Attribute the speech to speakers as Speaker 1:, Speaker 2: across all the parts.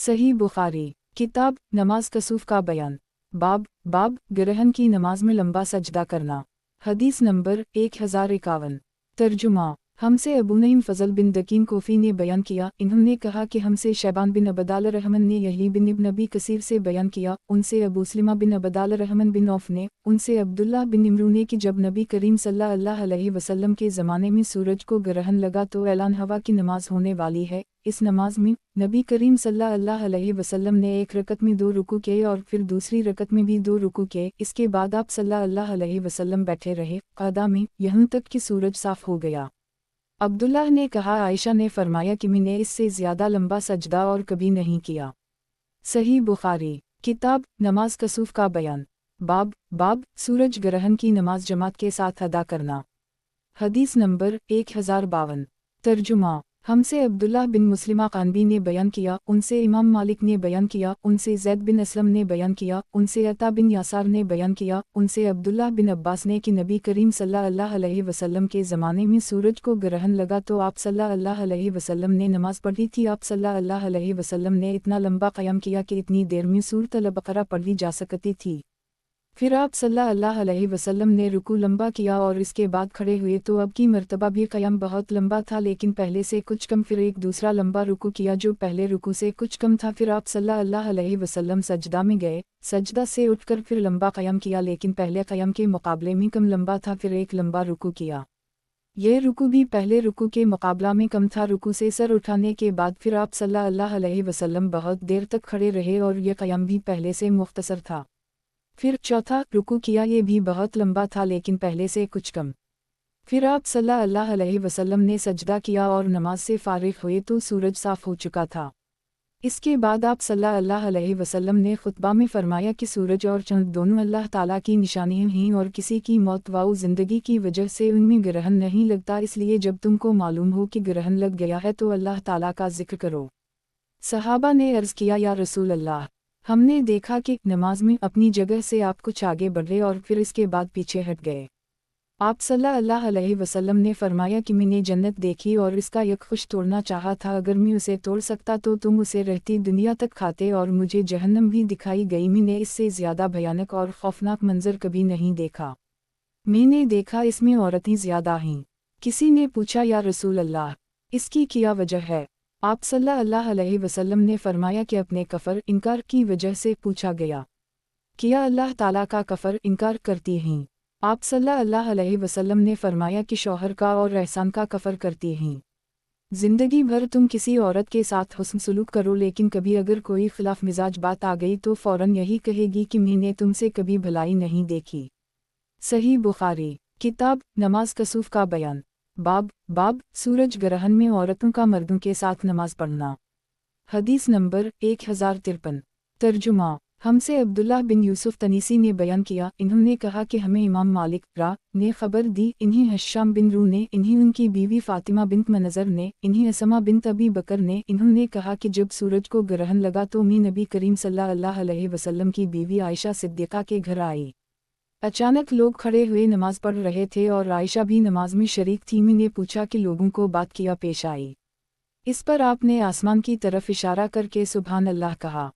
Speaker 1: सही बुखारी किताब नमाज कसूफ का बयान। बाब ग्रहण की नमाज में लंबा सजदा करना। हदीस नंबर 1051। तर्जुमा। हमसे अबू नईम फजल बिन दकीन कोफ़ी ने बयान किया, इन्होंने कहा कि हमसे शैबान बिन अबदाल रहमान ने यही बिन इब्न नबी कसीर से बयान किया, उनसे अबू सलिमा बिन अबदाल रहमान बिन औफ ने, उनसे अब्दुल्लाह बिन इमरू ने कि जब नबी करीम सल्लल्लाहु अलैहि वसल्लम के ज़माने में सूरज को ग्रहण लगा तो ऐलान हवा की नमाज होने वाली है। इस नमाज में नबी करीम सल्लल्लाहु अलैहि वसल्लम ने एक रकत में 2 रुकू किए और फिर दूसरी रकत में भी 2 रुकू किए। इसके बाद आप सल्लल्लाहु अलैहि वसल्लम बैठे रहे क़दा में यहाँ तक कि सूरज साफ हो गया। अब्दुल्लाह ने कहा, आयशा ने फरमाया कि मैंने इससे ज़्यादा लंबा सजदा और कभी नहीं किया। सही बुखारी किताब नमाज कसूफ का बयान। बाब सूरज ग्रहण की नमाज जमात के साथ अदा करना। हदीस नंबर 1052। तर्जुमा। हमसे अब्दुल्लाह बिन मुस्लिमा कानबी ने बयान किया, उनसे इमाम मालिक ने बयान किया, उनसे ज़ैद बिन असलम ने बयान किया, उनसे अता बिन यासार ने बयान किया, उनसे अब्दुल्लाह बिन अब्बास ने कि नबी करीम सल्लल्लाहु अलैहि वसल्लम के ज़माने में सूरज को ग्रहण लगा तो आप सल्लल्लाहु अलैहि वसल्लम ने नमाज पढ़ी थी। आप सल्लल्लाहु अलैहि वसल्लम ने इतना लंबा क़याम किया कि इतनी देर में सूरत अल-बक़रा पढ़ी जा सकती थी। फिर आप सल्लल्लाहु अलैहि वसल्लम ने रुकू लंबा किया और इसके बाद खड़े हुए तो अब की मर्तबा भी क़याम बहुत लंबा था, लेकिन पहले से कुछ कम। फिर एक दूसरा लंबा रुकू किया जो पहले रुकू से कुछ कम था। फिर आप सल्लल्लाहु अलैहि वसल्लम सजदा में गए, सजदा से उठकर फिर लंबा क़याम किया, लेकिन पहले क़याम के मुकाबले में कम लंबा था। फिर एक लंबा रुकू किया, यह रुकू भी पहले रुकू के मुकाबला में कम था। रुकू से सर उठाने के बाद फिर आप सल्लल्लाहु अलैहि वसल्लम बहुत देर तक खड़े रहे और यह क़याम भी पहले से मुख्तसर था। फिर चौथा रुकू किया, ये भी बहुत लंबा था लेकिन पहले से कुछ कम। फिर आप सल्लल्लाहु अलैहि वसल्लम ने सजदा किया और नमाज से फारिग हुए तो सूरज साफ हो चुका था। इसके बाद आप सल्लल्लाहु अलैहि वसल्लम ने खुतबा में फरमाया कि सूरज और चंद दोनों अल्लाह ताला की निशानियां हैं और किसी की मौत व ज़िंदगी की वजह से उनमें ग्रहण नहीं लगता, इसलिए जब तुमको मालूम हो कि ग्रहण लग गया है तो अल्लाह ताला का जिक्र करो। सहाबा ने अर्ज़ किया, या रसूल अल्लाह, हमने देखा कि नमाज में अपनी जगह से आप कुछ आगे बढ़े और फिर इसके बाद पीछे हट गए। आप सल्लल्लाहु अलैहि वसल्लम ने फरमाया कि मैंने जन्नत देखी और इसका यक खुश तोड़ना चाहा था, अगर मैं उसे तोड़ सकता तो तुम उसे रहती दुनिया तक खाते, और मुझे जहन्नम भी दिखाई गई। मैंने इससे ज़्यादा भयानक और खौफनाक मंजर कभी नहीं देखा। मैंने देखा इसमें औरतें ज़्यादा हैं। किसी ने पूछा, या रसूल अल्लाह, इसकी क्या वजह है? आप सल्लल्लाहु अलैहि वसल्लम ने फरमाया कि अपने कफ़र इनकार की वजह से पूछा गया, क्या अल्लाह ताला का कफ़र इनकार करती हैं? आप सल्लल्लाहु अलैहि वसल्लम ने फरमाया कि शौहर का और एहसान का कफ़र करती हैं। ज़िंदगी भर तुम किसी औरत के साथ हुस्न सलूक करो, लेकिन कभी अगर कोई खिलाफ मिजाज बात आ गई तो फ़ौरन यही कहेगी कि मैंने तुमसे कभी भलाई नहीं देखी। सही बुखारी किताब नमाज कसूफ का बयान। बाब सूरज ग्रहण में औरतों का मर्दों के साथ नमाज पढ़ना। हदीस नंबर 1053। तर्जुमा। हमसे अब्दुल्लाह बिन यूसुफ तनीसी ने बयान किया, इन्होंने कहा कि हमें इमाम मालिक ने खबर दी, इन्हीं हश्शाम बिन रू ने, इन्हीं उनकी बीवी फ़ातिमा बिन्त मनज़र ने, इन्हीं असमा बिन्त अबी बकर ने, इन्होंने कहा कि जब सूरज को ग्रहण लगा तो मैं नबी करीम सल्लल्लाहु अलैहि वसल्लम की बीवी आयशा सिद्दीक़ा के घर आई। अचानक लोग खड़े हुए नमाज पढ़ रहे थे और आयशा भी नमाज में शरीक थी। मैंने पूछा कि लोगों को बात किया पेश आई। इस पर आपने आसमान की तरफ इशारा करके सुभान अल्लाह कहा।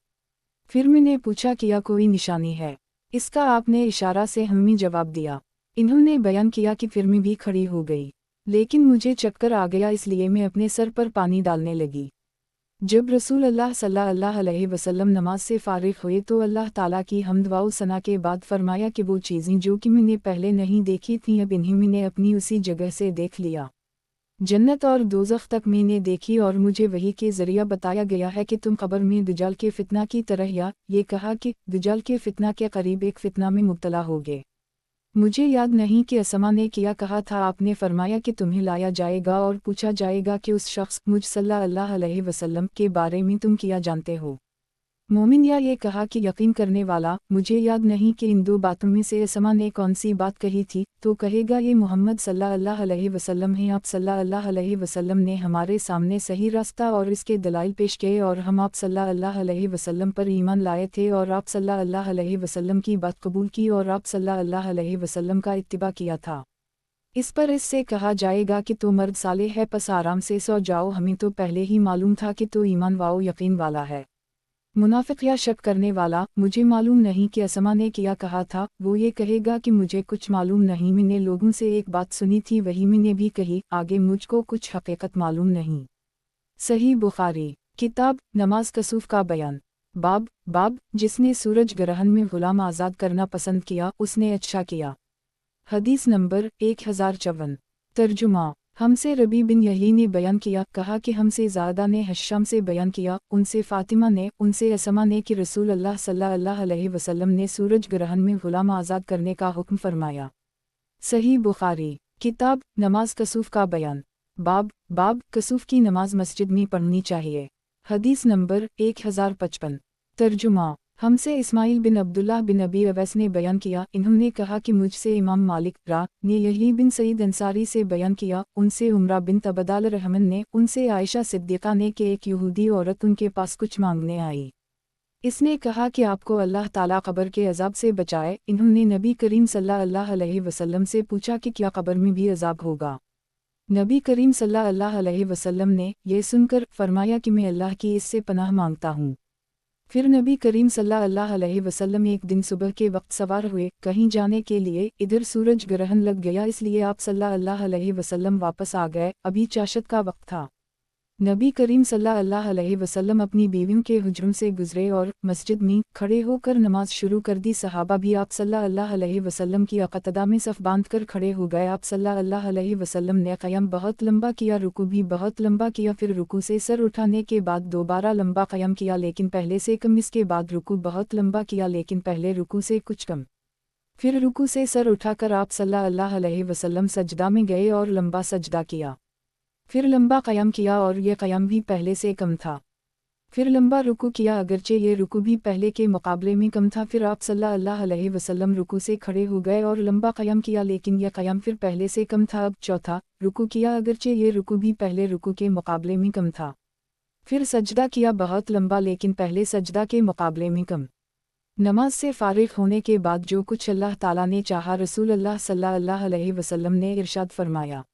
Speaker 1: फिर मैंने पूछा, किया कोई निशानी है? इसका आपने इशारा से हमें जवाब दिया। इन्होंने बयान किया कि फिर मैं भी खड़ी हो गई, लेकिन मुझे चक्कर आ गया, इसलिए मैं अपने सर पर पानी डालने लगी। जब रसूल अल्लाह सल्लल्लाहु अलैहि वसल्लम नमाज से फारिग हुए तो अल्लाह ताला की हम्द व सना के बाद फरमाया कि वो चीज़ें जो कि मैंने पहले नहीं देखी थीं अब इन्हें मैंने अपनी उसी जगह से देख लिया। जन्नत और दोज़ख तक मैंने देखी और मुझे वही के ज़रिया बताया गया है कि तुम क़ब्र में दज्जाल के फितना की तरह, या ये कहा कि दज्जाल के फितना के करीब एक फितना में मुब्तला होगे। मुझे याद नहीं कि असमा ने क्या कहा था। आपने फरमाया कि तुम्हें लाया जाएगा और पूछा जाएगा कि उस शख्स मुझ सल्लल्लाहु अलैहि वसल्लम के बारे में तुम क्या जानते हो? मोमिन या ये कहा कि यकीन करने वाला, मुझे याद नहीं कि इन 2 बातों में से असमा ने कौन सी बात कही थी, तो कहेगा ये मोहम्मद सल्लल्लाहु अलैहि वसल्लम हैं। आप सल्लल्लाहु अलैहि वसल्लम ने हमारे सामने सही रास्ता और इसके दलाइल पेश किए और हम आप सल्लल्लाहु अलैहि वसल्लम पर ईमान लाए थे और आप सल्लल्लाहु अलैहि वसल्लम की बात कबूल की और आप सल्लल्लाहु अलैहि वसल्लम का इत्तिबा किया था। इस पर इससे कहा जाएगा कि तो मर्द साले है, बस आराम से सो जाओ, हमें तो पहले ही मालूम था कि तो ईमान वाओ यकीन वाला है। मुनाफिक या शक करने वाला, मुझे मालूम नहीं कि असमा ने क्या कहा था, वो ये कहेगा कि मुझे कुछ मालूम नहीं, मैंने लोगों से एक बात सुनी थी वही मैंने भी कही, आगे मुझको कुछ हकीकत मालूम नहीं। सही बुखारी। किताब नमाज कसूफ का बयान। बाब जिसने सूरज ग्रहण में गुलाम आज़ाद करना पसंद किया उसने अच्छा किया। हदीस नंबर 1054। तर्जुमा। हमसे रबी बिन यही ने बयान किया, कहा कि हमसे ज़ादा ने हश्शाम से बयान किया, उनसे फ़ातिमा ने, उनसे असमा ने कि रसूल अल्लाह सल्लल्लाहु अलैहि वसल्लम ने सूरज ग्रहण में गुलाम आज़ाद करने का हुक्म फरमाया। सही बुखारी। किताब नमाज कसूफ का बयान। बाब कसूफ की नमाज मस्जिद में पढ़नी चाहिए। हदीस नंबर 1055। तर्जुमा। हमसे इस्माइल बिन अब्दुल्लाह बिन अबी अवैस ने बयान किया, इन्होंने कहा कि मुझसे इमाम मालिक ने यही बिन सईद अंसारी से बयान किया, उनसे उमरा बिन तबदाल रहमन ने, उनसे आयशा सिद्दीक़ा ने कि एक यहूदी औरत उनके पास कुछ मांगने आई। इसने कहा कि आपको अल्लाह ताला कब्र के अजाब से बचाए। इन्होंने नबी करीम सल्लल्लाहु अलैहि वसल्लम से पूछा कि क्या कब्र में भी अजाब होगा। नबी करीम सल्लल्लाहु अलैहि वसल्लम ने यह सुनकर फरमाया कि मैं अल्लाह की इससे पनाह मांगता हूँ। फिर नबी करीम सल्लल्लाहु अलैहि वसल्लम एक दिन सुबह के वक्त सवार हुए कहीं जाने के लिए, इधर सूरज ग्रहण लग गया, इसलिए आप सल्लल्लाहु अलैहि वसल्लम वापस आ गए। अभी चाशत का वक्त था। नबी करीम सल्लल्लाहु अलैहि वसल्लम अपनी बीवियों के हुज्रों से गुजरे और मस्जिद में खड़े होकर नमाज शुरू कर दी। सहाबा भी आप सल्लल्लाहु अलैहि वसल्लम की अक़तदा में सफ़ बांध कर खड़े हो गए। आप सल्लल्लाहु अलैहि वसल्लम ने क़याम बहुत लंबा किया, रुकू भी बहुत लंबा किया, फिर रुकू से सर उठाने के बाद दोबारा लंबा क़याम किया लेकिन पहले से कम, इसके बाद रुकू बहुत लंबा किया लेकिन पहले रुकू से कुछ कम, फिर रुकू से सर उठाकर आप सल्लल्लाहु अलैहि वसल्लम सजदा में गए और लंबा सजदा किया, फिर लंबा क़याम किया और ये क़याम भी पहले से कम था, फिर लंबा रुकू किया अगरचे ये रुकू भी पहले के मुकाबले में कम था, फिर आप सल्लल्लाहु अलैहि वसल्लम रुकू से खड़े हो गए और लंबा क़याम किया लेकिन यह क़याम फिर पहले से कम था। अब चौथा रुकू किया अगरचे ये रुकू भी पहले रुकू के मुकाबले में कम था, फिर सजदा किया बहुत लंबा लेकिन पहले सजदा के मुकाबले में कम। नमाज से फ़ारिग़ होने के बाद जो कुछ अल्लाह ताला ने चाहा, रसूल अल्लाह सल्लल्लाहु अलैहि वसल्लम ने इरशाद फरमाया।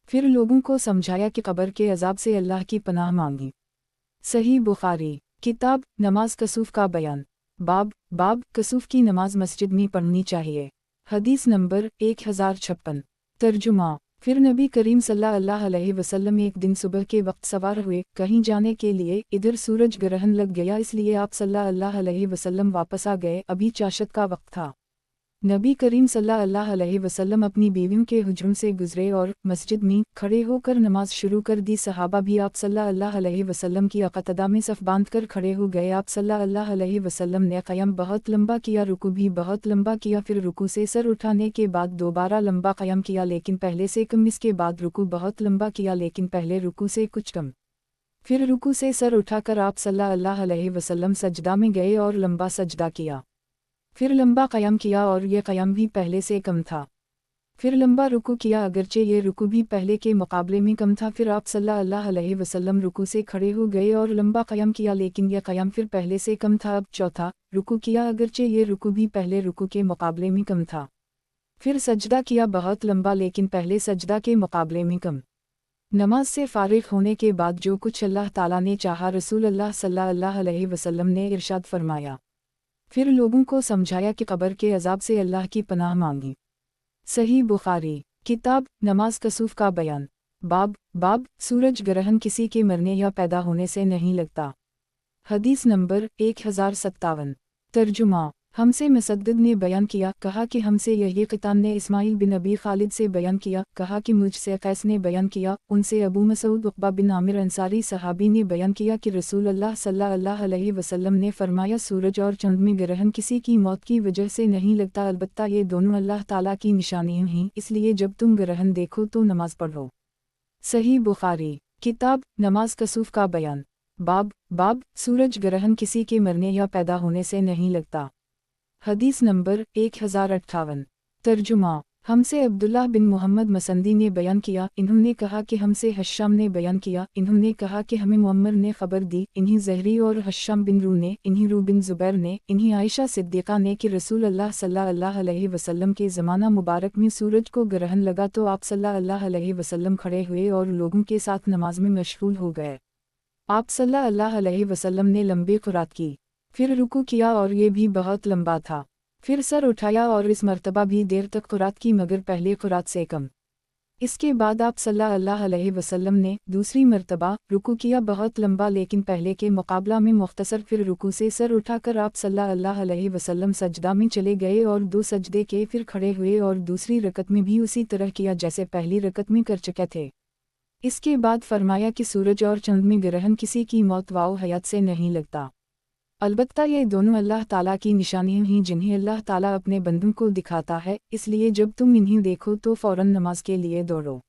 Speaker 1: फिर लोगों को समझाया कि कब्र के अजाब से अल्लाह की पनाह मांगी। सही बुखारी। किताब नमाज कसूफ का बयान। बाब कसूफ की नमाज मस्जिद में पढ़नी चाहिए। हदीस नंबर 1056। तर्जुमा। फिर नबी करीम सल्लल्लाहु अलैहि वसल्लम एक दिन सुबह के वक्त सवार हुए कहीं जाने के लिए, इधर सूरज ग्रहण लग गया, इसलिए आप सल्लल्लाहु अलैहि वसल्लम वापस आ गए। अभी चाशत का वक्त था। नबी करीम सल्लल्लाहु अलैहि वसल्लम अपनी बीवियों के हुज्रों से गुजरे और मस्जिद में खड़े होकर नमाज शुरू कर दी। सहाबा भी आप सल्लल्लाहु अलैहि वसल्लम की अक़तदा में सफ़ बांध कर खड़े हो गए। आप सल्लल्लाहु अलैहि वसल्लम ने क़याम बहुत लंबा किया, रुकू भी बहुत लंबा किया, फिर रुकू से सर उठाने के बाद दोबारा लंबा क़याम किया लेकिन पहले से कम, इसके बाद रुकू बहुत लंबा किया लेकिन पहले रुकू से कुछ कम, फिर रुकू से सर उठाकर आप सल्लल्लाहु अलैहि वसल्लम सजदा में गए और लंबा सजदा किया, फिर लंबा क़याम किया और ये क़याम भी पहले से कम था, फिर लंबा रुकू किया अगरचे ये रुकू भी पहले के मुकाबले में कम था, फिर आप सल्लल्लाहु अलैहि वसल्लम रुकू से खड़े हो गए और लंबा क़याम किया लेकिन यह क़याम फिर पहले से कम था। अब चौथा रुकू किया अगरचे ये रुकू भी पहले रुकू के मुकाबले में कम था, फिर सजदा किया बहुत लंबा लेकिन पहले सजदा के मुकाबले में कम। नमाज से फ़ारिग़ होने के बाद जो कुछ अल्लाह ताला ने चाहा, रसूल अल्लाह सल्लल्लाहु अलैहि वसल्लम ने इरशाद फरमाया। फिर लोगों को समझाया कि कब्र के अजाब से अल्लाह की पनाह मांगी। सही बुखारी। किताब नमाज कसूफ का बयान। बाब सूरज ग्रहण किसी के मरने या पैदा होने से नहीं लगता। हदीस नंबर 1057। तर्जुमा। हमसे मुसद्दद ने बयान किया, कहा कि हमसे यही क़ितान ने इस्माइल बिन अबी खालिद से बयान किया, कहा कि मुझसे कैस ने बयान किया, उनसे अबू मसूद उक़बा बिन आमिर अंसारी सहाबी ने बयान किया कि रसूल अल्लाह सल्लल्लाहु अलैहि वसल्लम ने फरमाया, सूरज और चंद में ग्रहण किसी की मौत की वजह से नहीं लगता, अलबत्ता ये दोनों अल्लाह ताला की निशानियाँ हैं, इसलिए जब तुम ग्रहण देखो तो नमाज पढ़ो। सही बुखारी। किताब नमाज कसूफ का बयान। बाब सूरज ग्रहण किसी के मरने या पैदा होने से नहीं लगता। हदीस नंबर 1058। तर्जुमा। हमसे अब्दुल्लाह बिन मोहम्मद मसंदी ने बयान किया, इन्होंने कहा कि हमसे हश्शाम ने बयान किया, इन्होंने कहा कि हमें मुअम्मर ने खबर दी, इन्हीं ज़हरी और हश्शाम बिन रू ने, इन्हीं रू बिन ज़ुबैर ने, इन्हीं आयशा सिद्दीक़ा ने कि रसूल अल्लाह सल्लल्लाहु अलैहि वसल्लम के ज़माना मुबारक में सूरज को ग्रहण लगा तो आप सल्लल्लाहु अलैहि वसल्लम खड़े हुए और लोगों के साथ नमाज में मशगूल हो गए। आप सल्लल्लाहु अलैहि वसल्लम ने लंबी क़ुरात की, फिर रुकू किया और ये भी बहुत लंबा था, फिर सर उठाया और इस मर्तबा भी देर तक क़ुरात की मगर पहले क़ुरात से कम। इसके बाद आप सल्लल्लाहु अलैहि वसल्लम ने दूसरी मर्तबा रुकू किया, बहुत लंबा लेकिन पहले के मुकाबला में मुख्तसर, फिर रुकू से सर उठाकर आप सल्लल्लाहु अलैहि वसल्लम सजदा में चले गए और 2 सजदे के फिर खड़े हुए और दूसरी रकत में भी उसी तरह किया जैसे पहली रकत में कर चुके थे। इसके बाद फरमाया कि सूरज और चंद में ग्रहण किसी की मौत व हयात से नहीं लगता, अलबत्ता ये दोनों अल्लाह ताला की निशानियां हैं जिन्हें अल्लाह ताला अपने बंदों को दिखाता है, इसलिए जब तुम इन्हें देखो तो फ़ौरन नमाज के लिए दौड़ो।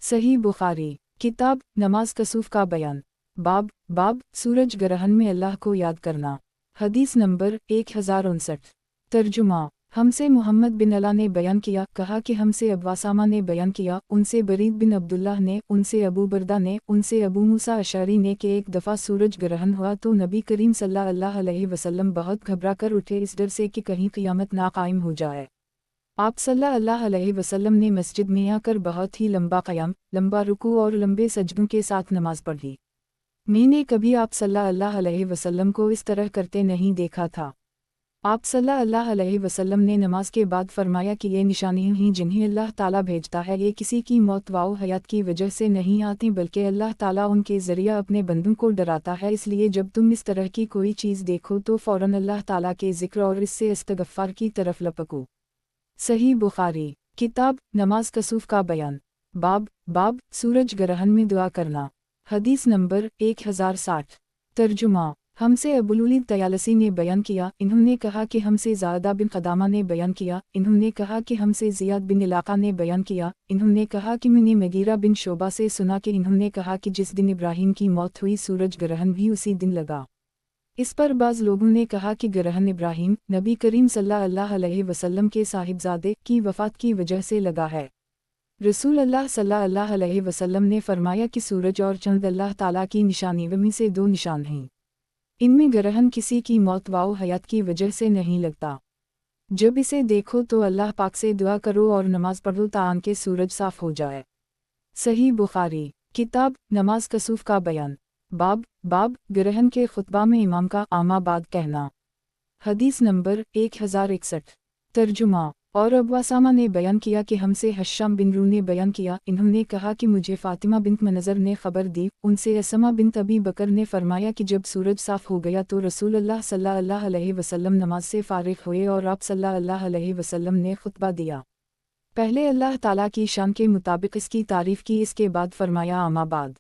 Speaker 1: सही बुखारी किताब नमाज कसूफ का बयान। बाब सूरज ग्रहण में अल्लाह को याद करना। हदीस नंबर 1059। तर्जुमा हमसे मोहम्मद बिन अला ने बयान किया, कहा कि हमसे अब्वासामा ने बयान किया, उनसे बरीद बिन अब्दुल्लाह ने, उनसे अबू बरदा ने, उनसे अबू मूसा अशअरी ने कि एक दफ़ा सूरज ग्रहण हुआ तो नबी करीम सल्लल्लाहु अलैहि वसल्लम बहुत घबरा कर उठे इस डर से कि कहीं क़ियामत ना कायम हो जाए। आप सल्लल्लाहु अलैहि वसल्लम ने मस्जिद में आकर बहुत ही लंबा क़याम, लंबा रुकू और लंबे सजदों के साथ नमाज पढ़ी। मैंने कभी आप सल्लल्लाहु अलैहि वसल्लम को इस तरह करते नहीं देखा था। आप सल्लल्लाहु अलैहि वसल्लम ने नमाज के बाद फरमाया कि ये निशानियां हैं जिन्हें अल्लाह ताला भेजता है, ये किसी की मौत व हयात की वजह से नहीं आती बल्कि अल्लाह ताला उनके ज़रिए अपने बंदों को डराता है, इसलिए जब तुम इस तरह की कोई चीज़ देखो तो फ़ौरन अल्लाह ताला के ज़िक्र और इससे इस्तग़फ़ार की तरफ लपको। सही बुखारी किताब नमाज कसूफ का बयान। बाब सूरज ग्रहण में दुआ करना। हदीस नंबर 1060। तर्जुमा हमसे अबुलुलीद तयालसी ने बयान किया, इन्होंने कहा कि हमसे ज़ादा बिन क़दामा ने बयान किया, इन्होंने कहा कि हमसे ज़ियाद बिन इलाक़ा ने बयान किया, इन्होंने कहा कि मैंने मगीरा बिन शोबा से सुना कि इन्होंने कहा कि जिस दिन इब्राहीम की मौत हुई सूरज ग्रहण भी उसी दिन लगा। इस पर बाज़ लोगों ने कहा कि ग्रहण इब्राहीम नबी करीम सल्लल्लाहु अलैहि वसल्लम के साहिबजादे की वफ़ात की वजह से लगा है। रसूल अल्लाह सल्लल्लाहु अलैहि वसल्लम ने फरमाया कि सूरज और चंद अल्लाह ताला की निशानियों में से 2 निशान हैं, इनमें ग्रहण किसी की मौत व हयात की वजह से नहीं लगता। जब इसे देखो तो अल्लाह पाक से दुआ करो और नमाज पढ़ो ताकि सूरज साफ हो जाए। सही बुखारी किताब नमाज कसूफ का बयान। बाब ग्रहण के खुतबा में इमाम का आमा बाद कहना। हदीस नंबर 1061। तर्जुमा और अब्वासामा ने बयान किया कि हमसे हश्शाम बिन रू ने बयान किया, इन्होंने कहा कि मुझे फ़ातिमा बिन्त मनज़र ने ख़बर दी, उनसे असमा बिन्त अबी बकर ने फरमाया कि जब सूरज साफ़ हो गया तो रसूलुल्लाह सल्लल्लाहु अलैहि वसल्लम नमाज से फ़ारिग़ हुए और आप सल्लल्लाहु अलैहि वसल्लम ने खुतबा दिया। पहले अल्लाह ताला की शान के मुताबिक इसकी तारीफ़ की, इसके बाद फरमाया अमा बाद।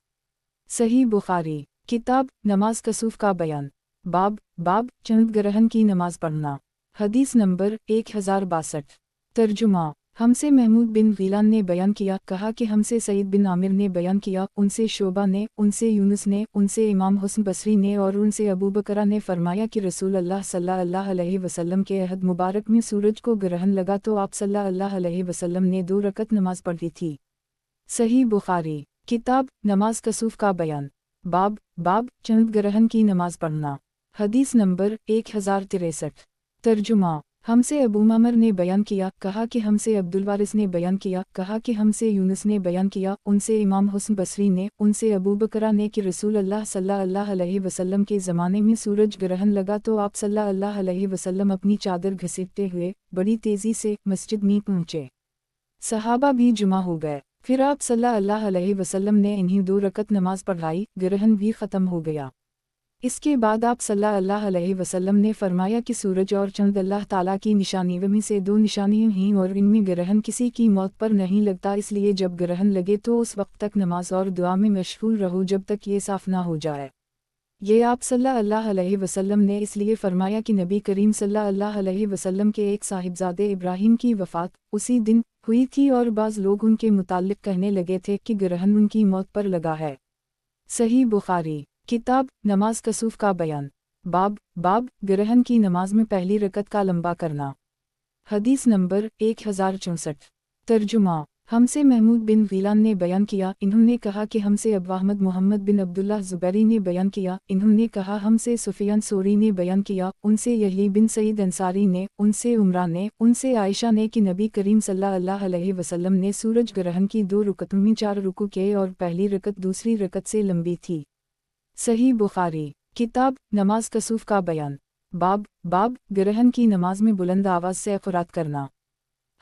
Speaker 1: सही बुखारी किताब नमाज कसूफ का बयान। बाब चंद ग्रहण की नमाज पढ़ना। हदीस नंबर 1062। तर्जुमा हमसे महमूद बिन गीलान ने बयान किया, कहा कि हमसे सईद बिन आमिर ने बयान किया, उनसे शोबा ने, उनसे यूनुस ने, उनसे इमाम हुस्न बसरी ने और उनसे अबू बकरा ने फरमाया कि रसूल अल्लाह सल्लल्लाहु अलैहि वसल्लम के अहद मुबारक में सूरज को ग्रहण लगा तो आप सल्लल्लाहु अलैहि वसल्लम ने 2 रकत नमाज पढ़ी थी। सही बुखारी किताब नमाज कसूफ का बयान। बाब चंद ग्रहण की नमाज पढ़ना। हदीस नंबर 1063। तर्जुमा हमसे अबू मामर ने बयान किया, कहा कि हमसे अब्दुल वारिस ने बयान किया, कहा कि हमसे यूनुस ने बयान किया, उनसे इमाम हुस्न बसरी ने, उनसे अबू बकरा ने कि रसूल अल्लाह सल्लल्लाहु अलैहि वसल्लम के ज़माने में सूरज ग्रहण लगा तो आप सल्लल्लाहु अलैहि वसल्लम अपनी चादर घसीटते हुए बड़ी तेज़ी से मस्जिद में पहुँचे। सहाबा भी जुमा हो गए, फिर आप सल्लल्लाहु अलैहि वसल्लम ने इन्हीं 2 रकत नमाज पढ़ाई, ग्रहण भी ख़त्म हो गया। इसके बाद आप सल्लल्लाहु अलैहि वसल्लम ने फरमाया कि सूरज और चंद अल्लाह ताला की निशानियों में से 2 निशानियां हैं और इनमें ग्रहण किसी की मौत पर नहीं लगता, इसलिए जब ग्रहण लगे तो उस वक्त तक नमाज और दुआ में मशगूल रहो जब तक ये साफ ना हो जाए। ये आप सल्लल्लाहु अलैहि वसल्लम ने इसलिए फरमाया कि नबी करीम सल्लल्लाहु अलैहि वसल्लम के एक साहिबजादे इब्राहीम की वफ़ात उसी दिन हुई थी और बाज़ लोग उनके मुताल्लिक़ कहने लगे थे कि ग्रहण उनकी मौत पर लगा है। सही बुखारी किताब नमाज कसूफ का बयान। बाब ग्रहण की नमाज में पहली रकत का लंबा करना। हदीस नंबर 1064। तर्जुमा हमसे महमूद बिन गीलान ने बयान किया, इन्होंने कहा कि हमसे अबू अहमद मोहम्मद बिन अब्दुल्लाह ज़ुबैरी ने बयान किया, इन्होंने कहा हमसे सुफियान सोरी ने बयान किया, उनसे यही बिन सईद अंसारी ने, उनसे उमरा ने, उनसे आयशा ने कि नबी करीम सल्लल्लाहु अलैहि वसल्लम ने सूरज ग्रहण की 2 रकतों में 4 रुकू किए और पहली रकत दूसरी रकत से लंबी थी। صحیح بخاری، کتاب نماز کسوف کا بیان، باب گرہن کی نماز میں بلند آواز سے قرات کرنا۔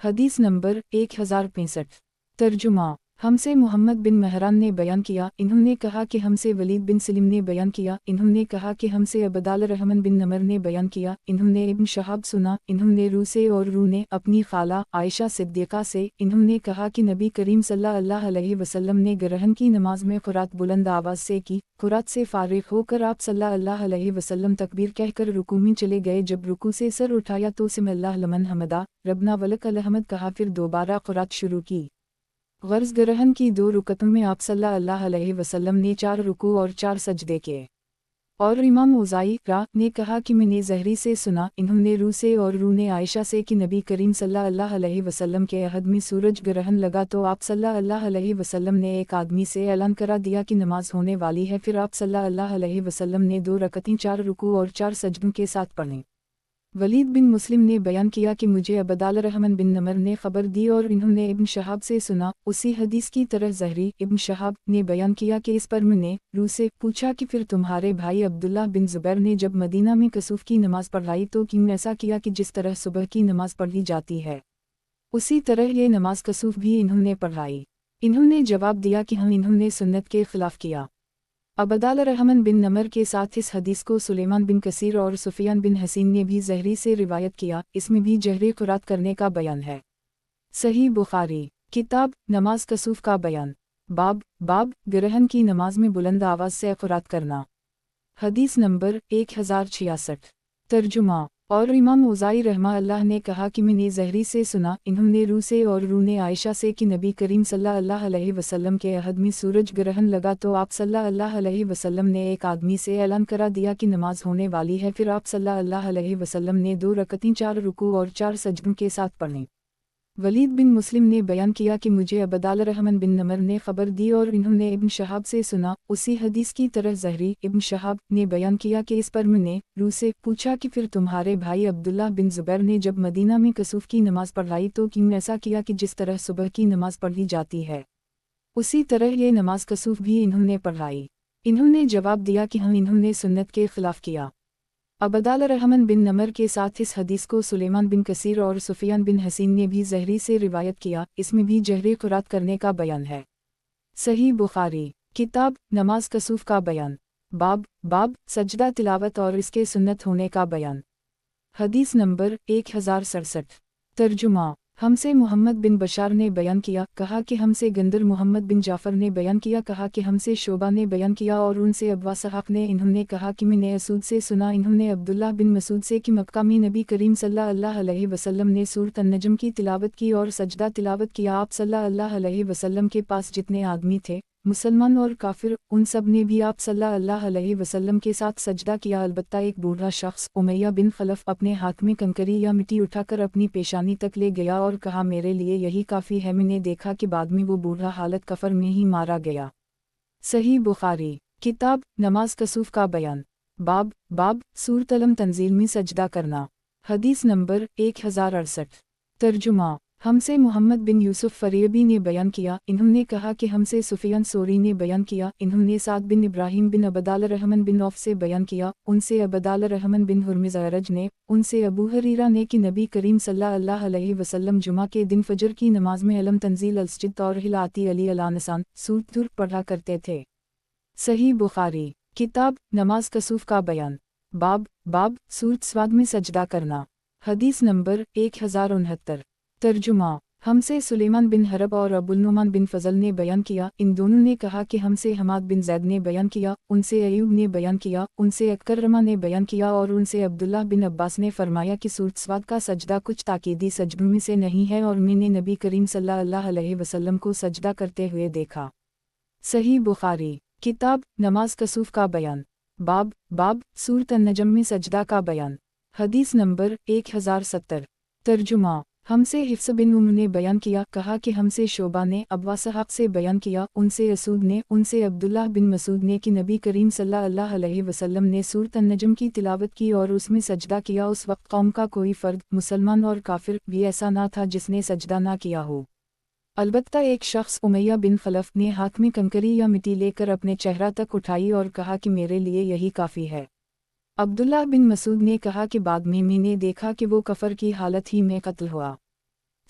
Speaker 1: حدیث نمبر 1065۔ ترجمہ: ہم سے محمد بن مہران نے بیان کیا، انہوں نے کہا کہ ہم سے ولید بن سلم نے بیان کیا، انہوں نے کہا کہ ہم سے عبدال الرحمن بن نمر نے بیان کیا، انہوں نے ابن شہاب سنا، انہوں نے رو سے اور رو نے اپنی خالہ عائشہ صدیقہ سے، انہوں نے کہا کہ نبی کریم صلی اللہ علیہ وسلم نے گرہن کی نماز میں قرات بلند آواز سے کی۔ قرات سے فارغ ہو کر آپ صلی اللہ علیہ وسلم تکبیر کہہ کر رکوع میں چلے گئے، جب رکوع سے سر اٹھایا تو سمع اللہ لمن حمدہ، ربنا ولک الحمد کہا، پھر دوبارہ قرات شروع کی۔ غرض گرہن کی 2 رکعتوں میں آپ صلی اللہ علیہ وسلم نے 4 رکوع اور 4 سجدے کیے۔ اور امام اوزاعی نے کہا کہ میں نے زہری سے سنا، انہوں نے رو سے اور رو نے عائشہ سے کہ نبی کریم صلی اللہ علیہ وسلم کے عہد میں سورج گرہن لگا تو آپ صلی اللہ علیہ وسلم نے ایک آدمی سے اعلان کرا دیا کہ نماز ہونے والی ہے، پھر آپ صلی اللہ علیہ وسلم نے 2 رکعتیں 4 رکوع اور 4 سجدوں کے ساتھ پڑھیں۔ ولید بن مسلم نے بیان کیا کہ مجھے عبدال الرحمن بن نمر نے خبر دی اور انہوں نے ابن شہاب سے سنا، اسی حدیث کی طرح زہری ابن شہاب نے بیان کیا کہ اس پر میں نے رو سے پوچھا کہ پھر تمہارے بھائی عبداللہ بن زبیر نے جب مدینہ میں کسوف کی نماز پڑھائی تو کیوں ایسا کیا کہ جس طرح صبح کی نماز پڑھی جاتی ہے اسی طرح یہ نماز کسوف بھی انہوں نے پڑھائی؟ انہوں نے جواب دیا کہ ہاں، انہوں نے سنت کے خلاف کیا۔ عبدال الرحمن بن نمر کے ساتھ اس حدیث کو سلیمان بن کثیر اور سفیان بن حسین نے بھی زہری سے روایت کیا، اس میں بھی جہری قرات کرنے کا بیان ہے۔ صحیح بخاری، کتاب نماز کسوف کا بیان، باب گرہن کی نماز میں بلند آواز سے قرات کرنا۔ حدیث نمبر 1066۔ ترجمہ: اور امام اوزاعی رحمہ اللہ نے کہا کہ میں نے زہری سے سنا، انہوں نے رو سے اور رو نے عائشہ سے کہ نبی کریم صلی اللہ علیہ وسلم کے عہد میں سورج گرہن لگا تو آپ صلی اللہ علیہ وسلم نے ایک آدمی سے اعلان کرا دیا کہ نماز ہونے والی ہے، پھر آپ صلی اللہ علیہ وسلم نے 2 رکعتیں 4 رکوع اور 4 سجدوں کے ساتھ پڑھیں۔ ولید بن مسلم نے بیان کیا کہ مجھے عبدال الرحمن بن نمر نے خبر دی اور انہوں نے ابن شہاب سے سنا، اسی حدیث کی طرح زہری ابن شہاب نے بیان کیا کہ اس پر میں نے رو سے پوچھا کہ پھر تمہارے بھائی عبداللہ بن زبیر نے جب مدینہ میں کسوف کی نماز پڑھائی تو کیوں ایسا کیا کہ جس طرح صبح کی نماز پڑھی جاتی ہے اسی طرح یہ نماز کسوف بھی انہوں نے پڑھائی؟ انہوں نے جواب دیا کہ ہاں، انہوں نے سنت کے خلاف کیا۔ عبدال الرحمن بن نمر کے ساتھ اس حدیث کو سلیمان بن کثیر اور سفیان بن حسین نے بھی زہری سے روایت کیا، اس میں بھی جہری قرات کرنے کا بیان ہے۔ صحیح بخاری، کتاب نماز کسوف کا بیان، باب سجدہ تلاوت اور اس کے سنت ہونے کا بیان۔ حدیث نمبر 1067۔ ترجمہ: ہم سے محمد بن بشار نے بیان کیا، کہا کہ ہم سے گندر محمد بن جعفر نے بیان کیا، کہا کہ ہم سے شعبہ نے بیان کیا اور ان سے ابوا صحاق نے، انہوں نے کہا کہ میں نے اسود سے سنا، انہوں نے عبداللہ بن مسعود سے کہ مکہ میں نبی کریم صلی اللہ علیہ وسلم نے سورۃ النجم کی تلاوت کی اور سجدہ تلاوت کیا۔ آپ صلی اللہ علیہ وسلم کے پاس جتنے آدمی تھے، مسلمان اور کافر، ان سب نے بھی آپ صلی اللہ علیہ وسلم کے ساتھ سجدہ کیا، البتہ ایک بوڑھا شخص امیہ بن خلف اپنے ہاتھ میں کنکری یا مٹی اٹھا کر اپنی پیشانی تک لے گیا اور کہا میرے لیے یہی کافی ہے، میں نے دیکھا کہ بعد میں وہ بوڑھا حالت کفر میں ہی مارا گیا۔ صحیح بخاری، کتاب نماز کسوف کا بیان، باب سورۃ الم تنزیل میں سجدہ کرنا۔ حدیث نمبر 1068۔ ترجمہ: ہم سے محمد بن یوسف فریبی نے بیان کیا، انہوں نے کہا کہ ہم سے سفیان ثوری نے بیان کیا، انہوں نے سعد بن ابراہیم بن عبدال الرحمن بن عوف سے بیان کیا، ان سے عبدال الرحمن بن ہرمز اعرج نے، ان سے ابو ہریرہ نے کہ نبی کریم صلی اللہ علیہ وسلم جمعہ کے دن فجر کی نماز میں علم تنزیل السجد اور ہلاتی علی الانسان سورۃ طور پڑھا کرتے تھے۔ صحیح بخاری، کتاب نماز کسوف کا بیان، باب سورۃ صاد میں سجدہ کرنا۔ حدیث نمبر 1069۔ ترجمہ: ہم سے سلیمان بن حرب اور ابو النعمان بن فضل نے بیان کیا، ان دونوں نے کہا کہ ہم سے حماد بن زید نے بیان کیا، ان سے ایوب نے بیان کیا، ان سے اکرمہ نے بیان کیا اور ان سے عبداللہ بن عباس نے فرمایا کہ سورۃ صاد کا سجدہ کچھ تاکیدی سجدوں میں سے نہیں ہے اور میں نے نبی کریم صلی اللہ علیہ وسلم کو سجدہ کرتے ہوئے دیکھا۔ صحیح بخاری، کتاب نماز کسوف کا بیان، باب سورۃ النجم میں سجدہ کا بیان۔ حدیث نمبر 1070۔ ترجمہ: ہم سے حفص بن عمر نے بیان کیا، کہا کہ ہم سے شعبہ نے ابوا صحاق سے بیان کیا، ان سے اسود نے، ان سے عبداللہ بن مسعود نے کہ نبی کریم صلی اللہ علیہ وسلم نے سورۃ النجم کی تلاوت کی اور اس میں سجدہ کیا، اس وقت قوم کا کوئی فرد، مسلمان اور کافر، بھی ایسا نہ تھا جس نے سجدہ نہ کیا ہو۔ अलबत्ता एक शख्स उमैया बिन खलफ ने हाथ में कंकरी या मिट्टी लेकर अपने चेहरा तक उठाई और कहा कि मेरे लिए यही काफ़ी है। अब्दुल्लाह बिन मसूद ने कहा कि बाद में मैंने देखा कि वो कफर की हालत ही में कत्ल हुआ।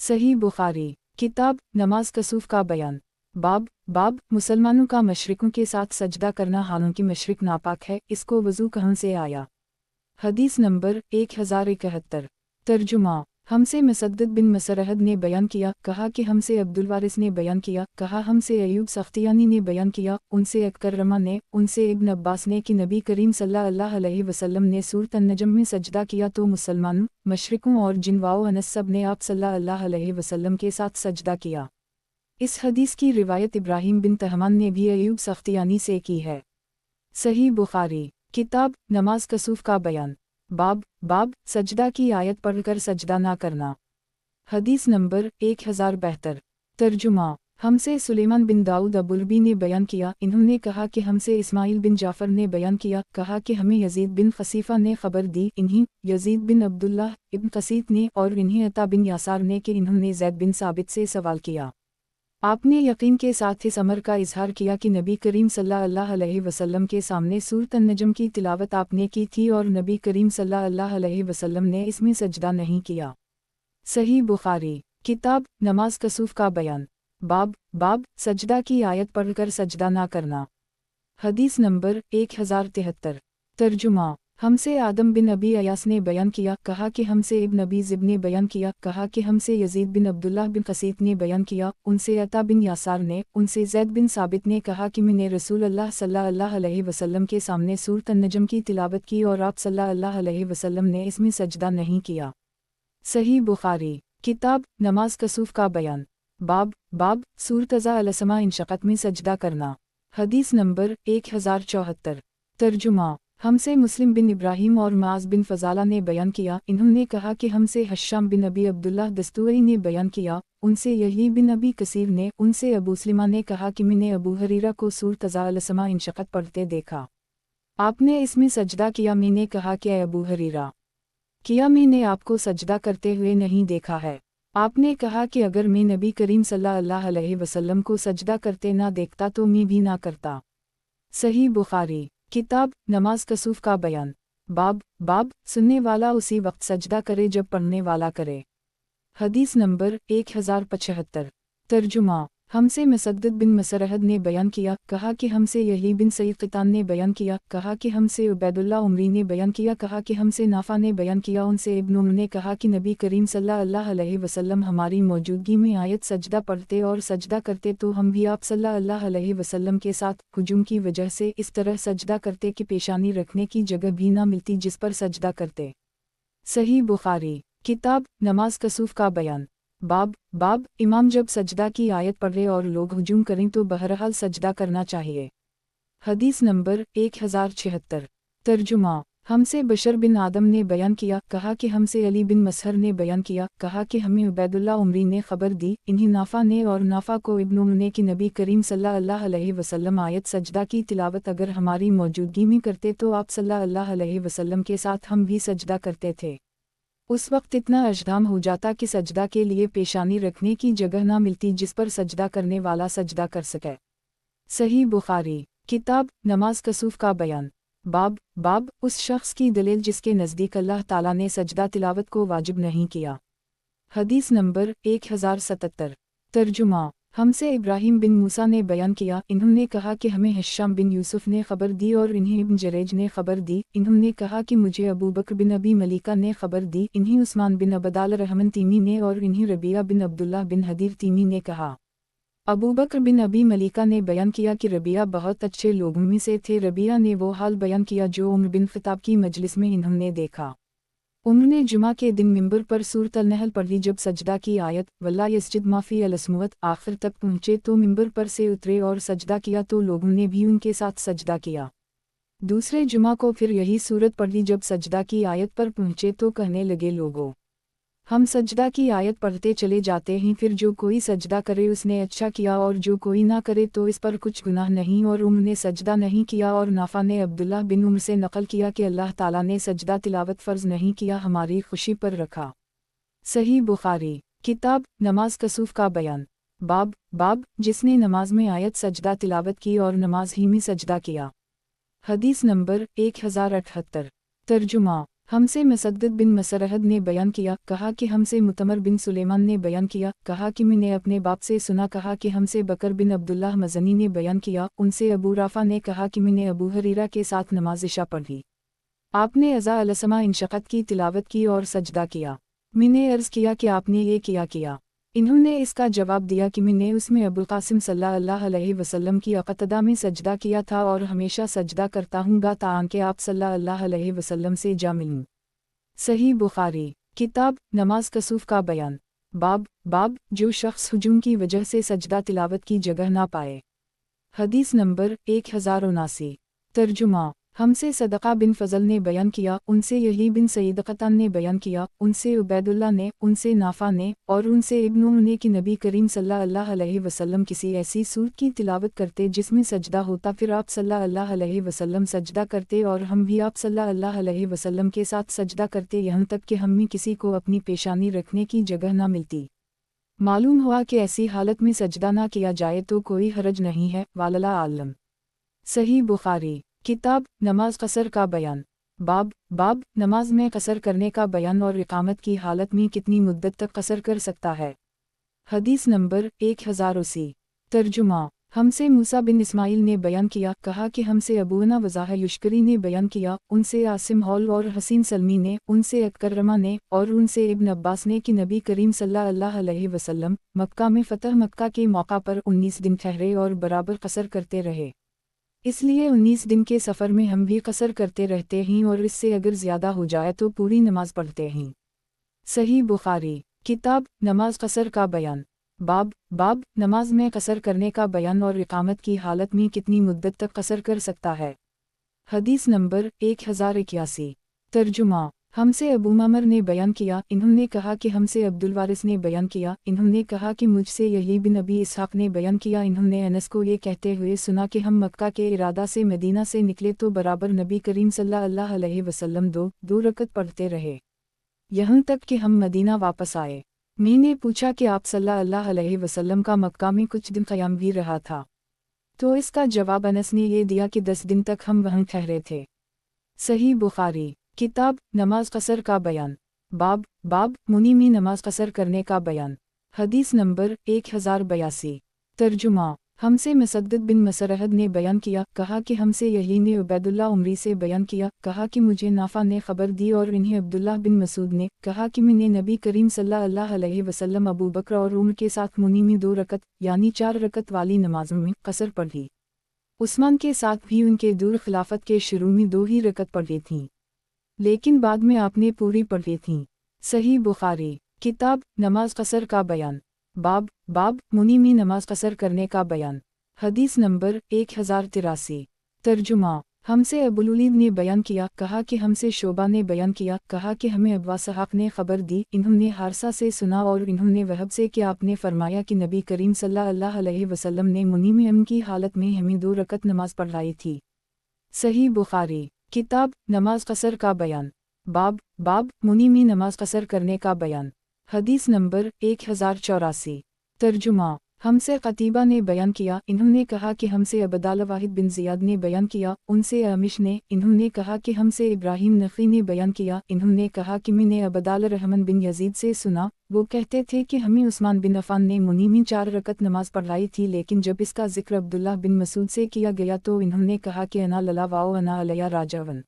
Speaker 1: सही बुखारी किताब नमाज कसूफ का बयान। बाब मुसलमानों का मशरिकों के साथ सजदा करना हालांकि मशरिक नापाक है, इसको वज़ू कहाँ से आया। हदीस नंबर 1071। तर्जुमा हमसे मुसद्दद बिन मसरहद ने बयान किया, कहा कि हमसे अब्दुल वारिस ने बयान किया, कहा हमसे अयूब सख्तियानी ने बयान किया, उनसे अकरमा ने, उनसे इब्न अब्बास ने कि नबी करीम सल्लल्लाहु अलैहि वसल्लम ने सूरत अन-नजम में सजदा किया तो मुसलमानों, मशरिकों और जिनवाओ अनस सब ने आप सल्लल्लाहु अलैहि वसल्लम के साथ सजदा किया। इस हदीस की रिवायत इब्राहिम बिन तहमान ने भी अयूब सख्तियानी से की है। सही बुखारी किताब नमाज कसूफ का बयान। बाब सजदा की आयत पढ़कर सजदा ना करना। हदीस नंबर 1072। तर्जुमा हमसे सुलेमान बिन दाऊद अबुलबी ने बयान किया, इन्होंने कहा कि हमसे इस्माइल बिन जाफ़र ने बयान किया, कहा कि हमें यजीद बिन खसीफ़ा ने खबर दी, इन्हीं यजीद बिन अब्दुल्लाह इब्न कसीत ने और इन्हीं अता बिन यासार ने कि इन्होंने ज़ैद बिन साबित से सवाल किया। आपने यकीन के साथ इस अमर का इजहार किया कि नबी करीम सल्लल्लाहु अलैहि वसल्लम के सामने सूरत अन-नजम की तिलावत आपने की थी और नबी करीम सल्लल्लाहु अलैहि वसल्लम ने इसमें सजदा नहीं किया। सही बुखारी किताब नमाज कसूफ का बयान। बाब सजदा की आयत पढ़कर सजदा ना करना। हदीस नंबर 1073। तर्जुमा हमसे आदम बिन अबी अयास ने बयान किया, कहा कि हमसे इब्न अबी ज़िब ने बयान किया, कहा कि हमसे यजीद बिन अब्दुल्लाह बिन कसीत ने बयान किया, उनसे अता बिन यासार ने, उनसे ज़ैद बिन साबित ने कहा कि मैंने रसूल अल्लाह सल्लल्लाहु अलैहि वसल्लम के सामने सूरत अन-नजम की तिलावत की और आप सल्लल्लाहु अलैहि वसल्लम ने इसमें सजदा नहीं किया। सही बुखारी किताब नमाज कसूफ का बयान। बाब सूरत अज़ा अलसमा इंशक़त में सजदा करना। हदीस नंबर 1074। तर्जुमा हमसे मुस्लिम बिन इब्राहिम और माज बिन फ़ज़ाला ने बयान किया, इन्होंने कहा कि हमसे हश्शाम बिन अबी अब्दुल्लाह दस्तूरी ने बयान किया, उनसे यही बिन अबी कसीर ने, उनसे अबू सलिमा ने कहा कि मैंने अबू हरीरा को सूरत अज़ा अलसमा इंशक़त पढ़ते देखा। आपने इसमें सजदा किया। मैंने कहा कि अबू हरीरा, किया मैंने आपको सजदा करते हुए नहीं देखा है। आपने कहा कि अगर मैं नबी करीम सल्लल्लाहु अलैहि वसल्लम को सजदा करते ना देखता तो मैं भी ना करता। सही बुखारी किताब नमाज कसूफ का बयान। बाब सुनने वाला उसी वक्त सजदा करे जब पढ़ने वाला करे। हदीस नंबर 1075। तर्जुमा हमसे मुसद्दद बिन मसरहद ने बयान किया, कहा कि हमसे यही बिन सईद क़ितान ने बयान किया, कहा कि हमसे उबैदुल्लाह उमरी ने बयान किया, कहा कि हमसे नाफा ने बयान किया, उनसे इब्न उम्र ने कहा कि नबी करीम सल्लल्लाहु अलैहि वसल्लम हमारी मौजूदगी में आयत सजदा पढ़ते और सजदा करते तो हम भी आप सल्लल्लाहु अलैहि वसल्लम के साथ हुजूम की वजह से इस तरह सजदा करते कि पेशानी रखने की जगह भी ना मिलती जिस पर सजदा करते। सही बुखारी किताब नमाज कसूफ का बयान। बाब इमाम जब सजदा की आयत पढ़े और लोग हुजूम करें तो बहरहाल सजदा करना चाहिए। हदीस नंबर 1076। तर्जुमा हमसे बशर बिन आदम ने बयान किया, कहा कि हमसे अली बिन मसहर ने बयान किया, कहा कि हमें उबैदुल्लाह उमरी ने खबर दी, इन्हीं नाफा ने और नाफा को इब्न उम्र ने कि नबी करीम सल्लल्लाहु अलैहि वसल्लम आयत सजदा की तिलावत अगर हमारी मौजूदगी में करते तो आप सल्लल्लाहु अलैहि वसल्लम के साथ हम भी सजदा करते थे। उस वक्त इतना अजदाम हो जाता कि सजदा के लिए पेशानी रखने की जगह ना मिलती जिस पर सजदा करने वाला सजदा कर सके। सही बुखारी किताब नमाज कसूफ का बयान। बाब उस शख्स की दलील जिसके नज़दीक अल्लाह ताला ने सजदा तिलावत को वाजिब नहीं किया। हदीस नंबर 1077। तर्जुमा हमसे इब्राहिम बिन मूसा ने बयान किया, इन्होंने कहा कि हमें हिशाम बिन यूसुफ ने खबर दी और इन्हें इब्न जरेज ने खबर दी, इन्होंने कहा कि मुझे अबू बकर बिन अबी मलिका ने खबर दी, इन्हीं उस्मान बिन अबदाल रहमन तीमी ने और इन्हीं रबिया बिन अब्दुल्लाह बिन हदीर तीमी ने कहा। अबू बकर बिन अबी मलिका ने बयान किया कि रबिया बहुत अच्छे लोगों में से थे। रबिया ने वो हाल बयान किया जो उमर बिन ख़त्ताब की मजलिस में इन्होंने देखा। उन्होंने जुमा के दिन मिंबर पर सूरत अल-नहल पढ़ी। जब सजदा की आयत वल्ला यस्जिद माफ़ी अलस्मुअत आखिर तक पहुँचे तो मिंबर पर से उतरे और सजदा किया तो लोगों ने भी उनके साथ सजदा किया। दूसरे जुमा को फिर यही सूरत पढ़ी। जब सजदा की आयत पर पहुँचे तो कहने लगे, लोगों हम सजदा की आयत पढ़ते चले जाते हैं, फिर जो कोई सजदा करे उसने अच्छा किया और जो कोई ना करे तो इस पर कुछ गुनाह नहीं। और उन्होंने सजदा नहीं किया। और नाफा ने अब्दुल्लाह बिन उम्र से नकल किया कि अल्लाह ताला ने सजदा तिलावत फ़र्ज़ नहीं किया, हमारी खुशी पर रखा। सही बुखारी किताब नमाज कसूफ का बयान। बाब जिसने नमाज में आयत सजदा तिलावत की और नमाज ही में सजदा किया। हदीस नंबर 1078। तर्जुमा। हमसे मुसद्दद बिन मसरहद ने बयान किया, कहा कि हमसे मुतमर बिन सुलेमान ने बयान किया, कहा कि मैंने अपने बाप से सुना, कहा कि हमसे बकर बिन अब्दुल्लाह मज़नी ने बयान किया, उनसे अबू राफ़ा ने कहा कि मैंने अबू हरीरा के साथ नमाज इशा पढ़ी। आपने अज़ा अलसमा इंशक़त की तिलावत की और सजदा किया। मैंने अर्ज़ किया कि आपने ये किया। इन्होंने इसका जवाब दिया कि मैंने उसमें अबुल क़ासिम सल्लल्लाहु अलैहि वसल्लम की अक़तदा में सजदा किया था और हमेशा सजदा करता हूँगा ताकि आप सल्लल्लाहु अलैहि वसल्लम से जा मिलूँ। सही बुखारी। किताब नमाज कसूफ का बयान। बाब जो शख्स हुजूम की वजह से सजदा तिलावत की जगह ना पाए। हदीस नंबर 1079। तर्जुमा। हमसे सदक़ा बिन फ़ज़ल ने बयान किया, उनसे यही बिन सईद क़तान ने बयान किया, उनसे उबैदुल्लाह ने, उनसे नाफ़ा ने और उनसे इब्न उमर ने कि नबी करीम सल्लल्लाहु अलैहि वसल्लम किसी ऐसी सूरत की तिलावत करते जिसमें सजदा होता, फिर आप सल्लल्लाहु अलैहि वसल्लम सजदा करते और हम भी आप सल्लल्लाहु अलैहि वसल्लम के साथ सजदा करते, यहाँ तक कि हम में किसी को अपनी पेशानी रखने की जगह ना मिलती। मालूम हुआ कि ऐसी हालत में सजदा ना किया जाए तो कोई हरज नहीं है, वाल्लाहु आलम। सही बुखारी। किताब नमाज कसर का बयान। बाब नमाज में कसर करने का बयान और इकामत की हालत में कितनी मुद्दत तक कसर कर सकता है। हदीस नंबर 1080। तर्जुमा। हमसे मूसा बिन इस्माइल ने बयान किया, कहा कि हमसे अबूना वज़ाह युश्करी ने बयान किया, उनसे आसिम हौल और हसीन सलमी ने, उनसे अकरमा ने और उनसे इब्न अब्बास ने कि नबी करीम सल्लल्लाहु अलैहि वसल्लम मक्का में फ़तह मक्का के मौका पर 19 दिन ठहरे और बराबर कसर करते रहे। इसलिए 19 दिन के सफ़र में हम भी कसर करते रहते हैं और इससे अगर ज़्यादा हो जाए तो पूरी नमाज पढ़ते हैं। सही बुखारी। किताब नमाज कसर का बयान। बाब नमाज में कसर करने का बयान और इकामत की हालत में कितनी मुद्दत तक कसर कर सकता है। हदीस नंबर 1081। तर्जुमा। हमसे अबू मामर ने बयान किया, इन्होंने कहा कि हमसे अब्दुल वारिस ने बयान किया, इन्होंने कहा कि मुझसे यही बिन अबी इसहाक़ ने बयान किया, इन्होंने अनस को ये कहते हुए सुना कि हम मक्का के इरादा से मदीना से निकले तो बराबर नबी करीम सल्लल्लाहु अलैहि वसल्लम दो रकत पढ़ते रहे, यहाँ तक कि हम मदीना वापस आए। मैंने पूछा कि आप सल्लल्लाहु अलैहि वसल्लम का मक्का में कुछ दिन क़याम भी रहा था, तो इसका जवाब अनस ने ये दिया कि 10 दिन तक हम वहाँ ठहरे थे। सही बुखारी। किताब नमाज कसर का बयान। बाब मुनी में नमाज कसर करने का बयान। हदीस नंबर 1082। तर्जुमा। हमसे मुसद्दद बिन मसरहद ने बयान किया, कहा कि हमसे यही ने उबैदुल्लाह उमरी से बयान किया, कहा कि मुझे नाफ़ा ने खबर दी और इन्हें अब्दुल्लाह बिन मसूद ने, कहा कि मैंने नबी करीम सल्लल्लाहु अलैहि वसल्लम अबू बकर और उमर के साथ मुनी में 2 रकत यानी 4 रकत वाली नमाज़ों में कसर पढ़ी। उस्मान के साथ भी उनके दूर खिलाफत के शुरू में 2 ही रकत पढ़ी थीं, लेकिन बाद में आपने पूरी पढ़ी थीं। सही बुखारी। किताब नमाज कसर का बयान। बाब मुनी में नमाज कसर करने का बयान। हदीस नंबर 1083। तर्जुमा। हमसे अबुलुलीद ने बयान किया, कहा कि हमसे शोबा ने बयान किया, कहा कि हमें अब्वा सहाक़ ने खबर दी, इन्होंने हारसा से सुना और इन्होंने वहब से कि आपने फरमाया कि नबी करीम सल्लल्लाहु अलैहि वसल्लम ने मुनी में अमन की हालत में हमें 2 रकत नमाज पढ़ाई थी। सही बुखारी। किताब नमाज कसर का बयान। बाब मुनी में नमाज कसर करने का बयान। हदीस नंबर 1084। तर्जुमा। हमसे क़तीबा ने बयान किया, इन्होंने कहा कि हमसे अबदाल वाहिद बिन ज़ियाद ने बयान किया, उनसे अमिश ने, इन्होंने कहा कि हमसे इब्राहीम नख़ी ने बयान किया, इन्होंने कहा कि मैंने अबदाल रहमान बिन यजीद से सुना, वो कहते थे कि हमें उस्मान बिन अफ़ान ने मुनी में 4 रकत नमाज पढ़ाई थी, लेकिन जब इसका जिक्र अब्दुल्लाह बिन मसूद से किया गया तो इन्होंने कहा कि अना लला वाओ अना अलया राजावन।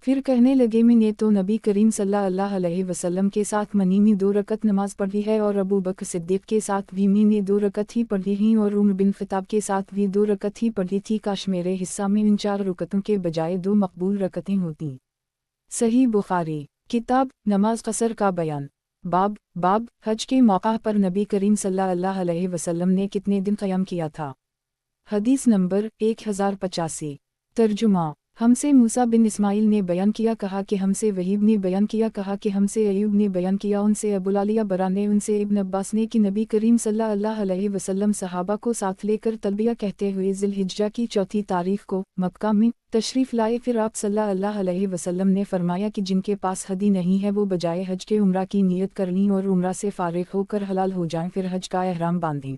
Speaker 1: फिर कहने लगे, मैंने तो नबी करीम सल्लल्लाहु अलैहि वसल्लम के साथ मनी में 2 रकत नमाज पढ़ी है और अबू बकर सिद्दीक़ के साथ भी मैंने 2 रकत ही पढ़ी हैं और उमर बिन ख़त्ताब के साथ भी 2 रकत ही पढ़ी थी, काश मेरे हिस्सा में इन 4 रकतों के बजाय 2 मकबूल रकतें होतीं। सही बुखारी। किताब नमाज कसर का बयान। बाब हज के मौका पर नबी करीम सल्लल्लाहु अलैहि वसल्लम ने कितने दिन क़याम किया था। हदीस नंबर 1085। तर्जुमा। हमसे मूसा बिन इस्माइल ने बयान किया, कहा कि हमसे वहीब ने बयान किया, कहा कि हमसे अयूब ने बयान किया, उनसे अबुलालिया बरा ने, उनसे इब्न अब्बास ने कि नबी करीम सल्लल्लाहु अलैहि वसल्लम सहाबा को साथ लेकर तलबिया कहते हुए ज़िलहिज्जा की 4 तारीख को मक्का में तशरीफ़ लाए। फिर आप सल्लल्लाहु अलैहि वसल्लम ने फरमाया कि जिनके पास हदी नहीं है वो बजाय हज के उम्रा की नीयत कर लें और उम्रा से फ़ारिग होकर हलाल हो जाएं, फिर हज का एहराम बांधें।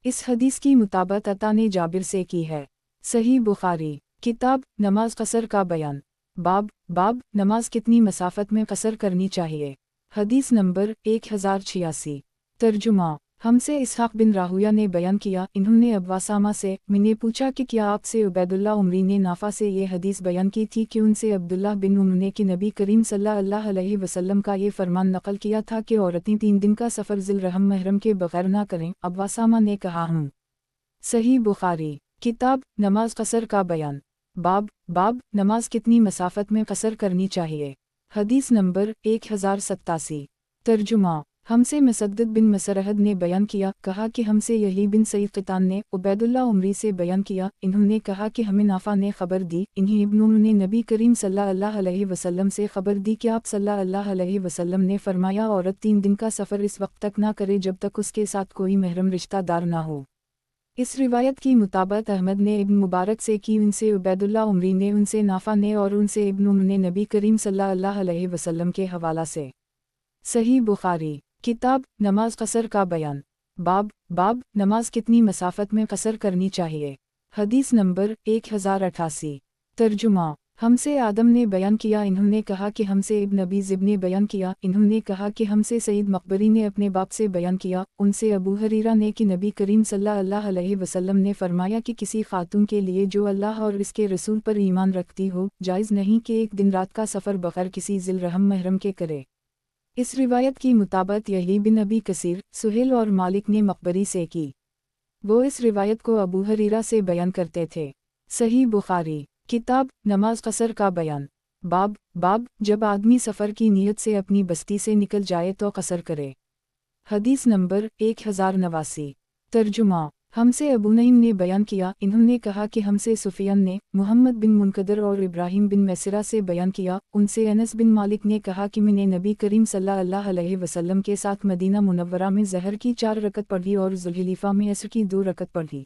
Speaker 1: इस हदीस की मुताबत अता ने जाबिर से की है। सही बुखारी किताब नमाज कसर का बयान। बाब नमाज कितनी मसाफत में कसर करनी चाहिए। हदीस नंबर 1086। तर्जुमा हमसे इसहाक बिन राहुया ने बयान किया, इन्होंने अब्वासामा से मैंने पूछा कि क्या आपसे उबैदुल्लाह उमरी ने नाफा से ये हदीस बयान की थी कि उनसे अब्दुल्लाह बिन उमर ने कि नबी करीम सल्लल्लाहु अलैहि वसल्लम का ये फरमान नकल किया था कि औरतें 3 दिन का सफ़र ज़िल-रहम महरम के बगैर ना करें। अब्वासामा ने कहा हूँ। सही बुखारी किताब नमाज कसर का बयान। बाब नमाज कितनी मसाफत में कसर करनी चाहिए। हदीस नंबर 1087। तर्जुमा हमसे मुसद्दद बिन मसरहद ने बयान किया, कहा कि हमसे यही बिन सईद क़ितान ने उबैदुल्लाह उमरी से बयान किया, इन्होंने कहा कि हमें नाफा ने खबर दी, इन्हीं इब्न उमर ने नबी करीम सल्लल्लाहु अलैहि वसल्लम से खबर दी कि आप सल्लल्लाहु अलैहि वसल्लम ने फरमाया, औरत 3 दिन का सफ़र इस वक्त तक ना करे जब तक उसके साथ कोई महरम रिश्तेदार ना हो। इस रिवायत की मुताबत अहमद ने इब्न मुबारक से की, उनसे उबैदुल्लाह उमरी ने, उनसे नाफा ने और उनसे इब्न उमर ने नबी करीम सल्लल्लाहु अलैहि वसल्लम के हवाला से। सही बुखारी किताब नमाज कसर का बयान। बाब नमाज कितनी मसाफत में कसर करनी चाहिए। हदीस नंबर 1088। तर्जुमा हमसे आदम ने बयान किया, इन्होंने कहा कि हमसे इब्न अबी ज़िब ने बयान किया, इन्होंने कहा कि हमसे सईद मकबरी ने अपने बाप से बयान किया, उनसे अबू हरीरा ने कि नबी करीम सल्लल्लाहु अलैहि वसल्लम ने फरमाया कि किसी खातून के लिए जो अल्लाह और इसके रसूल पर ईमान रखती हो, जायज़ नहीं कि एक दिन रात का सफ़र बग़ैर किसी ज़िल-रहम महरम के करे। इस रिवायत की मुताबत यही बिन अबी कसीर, सुहेल और मालिक ने मकबरी से की। वो इस रिवायत को अबू हरीरा से बयान करते थे। सही बुखारी किताब नमाज कसर का बयान। बाब जब आदमी सफ़र की नीयत से अपनी बस्ती से निकल जाए तो कसर करे। हदीस नंबर 1089। तर्जुमा हमसे अबू नईम ने बयान किया, इन्होंने कहा कि हमसे सुफियान ने मोहम्मद बिन मुनकदर और इब्राहिम बिन मैसरा से बयान किया, उनसे अनस बिन मालिक ने कहा कि मैंने नबी करीम सल्लल्लाहु अलैहि वसल्लम के साथ मदीना मुनव्वरा में ज़हर की 4 रकत पढ़ी और ज़ुल्हिलीफ़ा में असर की 2 रकत पढ़ी।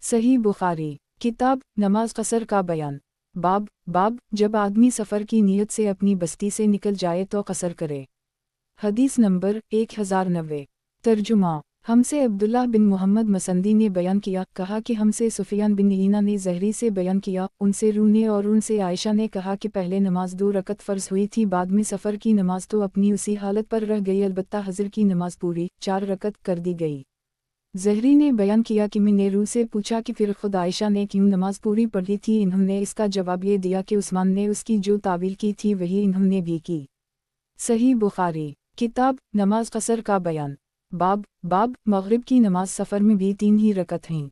Speaker 1: सही बुखारी किताब नमाज कसर का बयान। बाब जब आदमी सफ़र की नीयत से अपनी बस्ती से निकल जाए तो कसर करे। हदीस नंबर 1090। तर्जुमा हमसे अब्दुल्लाह बिन मोहम्मद मसंदी ने बयान किया, कहा कि हमसे सुफियान बिन ईना ने ज़हरी से बयान किया, उनसे रू ने और उनसे आयशा ने कहा कि पहले नमाज 2 रकत फ़र्ज़ हुई थी, बाद में सफ़र की नमाज तो अपनी उसी हालत पर रह गई, अलबत्ता हज़र की नमाज पूरी 4 रकत कर दी गई। ज़हरी ने बयान किया कि मैंने रू से पूछा कि फिर खुद आयशा ने क्यों नमाज पूरी पढ़ी थी, इन्होंने इसका जवाब ये दिया कि उस्मान ने उसकी जो तावील की थी वही इन्होंने भी की। सही बुखारी किताब नमाज कसर का बयान। बाब मग़रिब की नमाज सफ़र में भी 3 ही रकत हैं।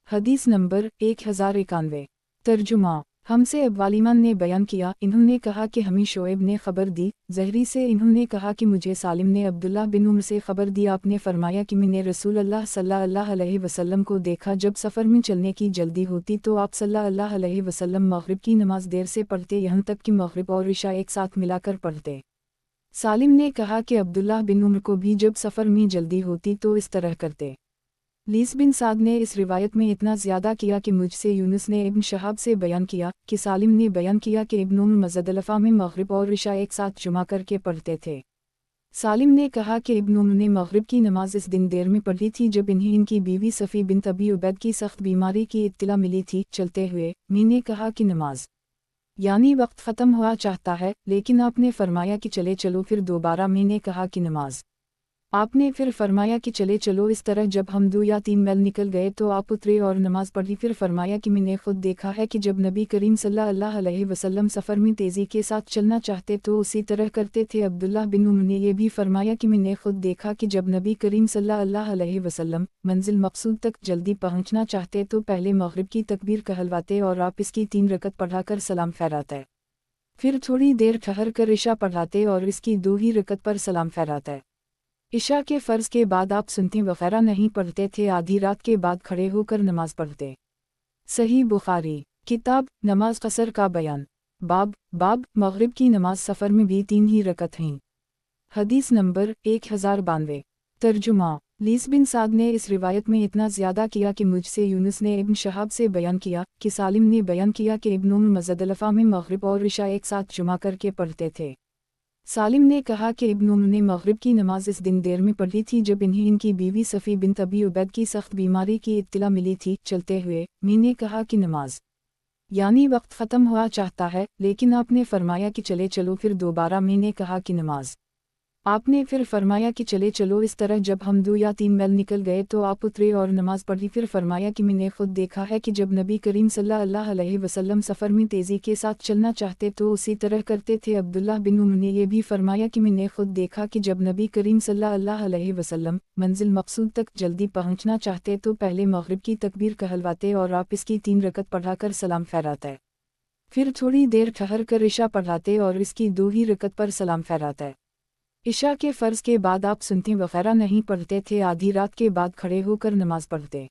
Speaker 1: हदीस नंबर 1091। तर्जुमा हमसे अब्वालिमान ने बयान किया, इन्होंने कहा कि हमें शोएब ने खबर दी, ज़हरी से इन्होंने कहा कि मुझे सालिम ने अब्दुल्लाह बिन उमर से खबर दी, आपने फरमाया कि मैंने रसूल अल्लाह सल्लल्लाहु अलैहि वसल्लम को देखा, जब सफ़र में चलने की जल्दी होती तो आप सल्लल्लाहु अलैहि वसल्लम मग़रिब की नमाज देर से पढ़ते, यहाँ तक कि मग़रिब और इशा एक साथ मिलाकर पढ़ते। सालिम ने कहा कि अब्दुल्लाह बिन उमर को भी जब सफ़र में जल्दी होती तो इस तरह करते। लीस बिन साद ने इस रिवायत में इतना ज़्यादा किया कि मुझसे यूनुस ने इब्न शहाब से बयान किया कि सालिम ने बयान किया कि इब्न उमर मज़दलफ़ा में मग़रिब और इशा एक साथ जुमा करके पढ़ते थे। सालिम ने कहा कि इब्न उमर ने मग़रिब की नमाज इस दिन देर में पढ़ी थी जब इन्हें इनकी बीवी सफ़ी बिन्त अबी उबैद की सख्त बीमारी की इत्तला मिली थी। चलते हुए मैंने कहा कि नमाज यानी वक्त ख़त्म हुआ चाहता है, लेकिन आपने फरमाया कि चले चलो। फिर दोबारा मैंने कहा कि नमाज, आपने फिर फरमाया कि चले चलो। इस तरह जब हम 2 या 3 मील निकल गए तो आप उतरे और नमाज पढ़ी। फिर फरमाया कि मैंने खुद देखा है कि जब नबी करीम सल्लल्लाहु अलैहि वसल्लम सफ़र में तेज़ी के साथ चलना चाहते तो उसी तरह करते थे। अब्दुल्लाह बिन उमर ने यह भी फरमाया कि मैंने खुद देखा कि जब नबी करीम सल्लल्लाहु अलैहि वसल्लम मंजिल मकसूद तक जल्दी पहुँचना चाहते तो पहले मग़रिब की तकबीर कहलवाते और आप इसकी 3 रकत पढ़ाकर सलाम फहराते, फिर थोड़ी देर ठहर कर इशा पढ़ाते और इसकी 2 ही रकत पर सलाम फहराते। इशा के फ़र्ज़ के बाद आप सुन्नतें वग़ैरह नहीं पढ़ते थे, आधी रात के बाद खड़े होकर नमाज पढ़ते। सही बुखारी किताब नमाज कसर का बयान। बाब मग़रिब की नमाज सफ़र में भी 3 ही रकत हैं। हदीस नंबर 1092। तर्जुमा लीस बिन साद ने इस रिवायत में इतना ज़्यादा किया कि मुझसे यूनुस ने इब्न शहाब से बयान किया कि सालिम ने बयान किया कि इब्न उमर मज़दलफ़ा में मग़रिब और इशा एक साथ जुमा करके पढ़ते थे। سالم نے کہا کہ ابن عمر نے مغرب کی نماز اس دن دیر میں پڑھی تھی جب انہیں ان کی بیوی صفی بنت ابی عبید کی سخت بیماری کی اطلاع ملی تھی۔ چلتے ہوئے میں نے کہا کہ نماز یعنی وقت ختم ہوا چاہتا ہے، لیکن آپ نے فرمایا کہ چلے چلو۔ پھر دوبارہ میں نے کہا کہ نماز، آپ نے پھر فرمایا کہ چلے چلو۔ اس طرح جب ہم 2 یا 3 میل نکل گئے تو آپ اترے اور نماز پڑھی۔ پھر فرمایا کہ میں نے خود دیکھا ہے کہ جب نبی کریم صلی اللہ علیہ وسلم سفر میں تیزی کے ساتھ چلنا چاہتے تو اسی طرح کرتے تھے۔ عبداللہ بن عمر نے یہ بھی فرمایا کہ میں نے خود دیکھا کہ جب نبی کریم صلی اللہ علیہ وسلم منزل مقصود تک جلدی پہنچنا چاہتے تو پہلے مغرب کی تکبیر کہلواتے اور آپ اس کی 3 رکعت پڑھا کر سلام پھیراتے، پھر تھوڑی دیر ٹھہر کر عشاء پڑھاتے اور اس کی 2 ہی رکعت پر سلام پھیراتے۔ عشاء کے فرض کے بعد آپ سنتیں وغیرہ نہیں پڑھتے تھے، آدھی رات کے بعد کھڑے ہو کر نماز پڑھتے۔